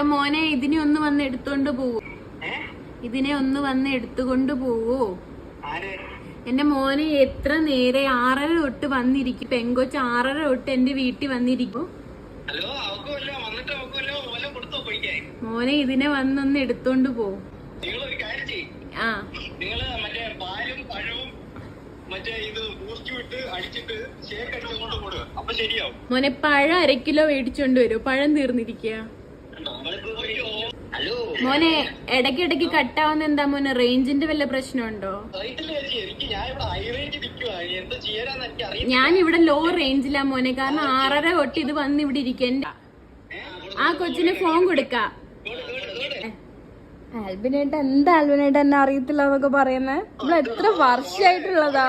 മോനെ ഇതിനെ ഒന്ന് വന്ന് എടുത്തോണ്ട് പോവോ? ഇതിനെ ഒന്ന് വന്ന് എടുത്തുകൊണ്ട് പോവോ? എന്റെ മോനെ എത്ര നേരെ 6:30 തൊട്ട് വന്നിരിക്കും. പെങ്കൊച്ച് 6:30 തൊട്ട് എന്റെ വീട്ടിൽ വന്നിരിക്കും. മോനെ ഇതിനെ വന്നൊന്ന് എടുത്തോണ്ട് പോവും. ആ മോനെ പഴം 1 കിലോ മേടിച്ചോണ്ട് വരും. പഴം തീർന്നിരിക്കുക. മോനെ ഇടയ്ക്കിടയ്ക്ക് കട്ടാവുന്ന എന്താ മോനെ? റേഞ്ചിന്റെ വല്ല പ്രശ്നമുണ്ടോ? ഞാൻ ഇവിടെ ലോ റേഞ്ചിലാ മോനെ. കാരണം 6:30 തൊട്ട് ഇത് വന്ന് ഇവിടെ ഇരിക്കും. ആ കൊച്ചിന് ഫോൺ കൊടുക്ക. ആൽബിനേട്ട എന്താ ആൽബിനേട്ട എന്നെ അറിയത്തില്ല എന്നൊക്കെ പറയുന്നേ? ഇവിടെ എത്ര വർഷമായിട്ടുള്ളതാ.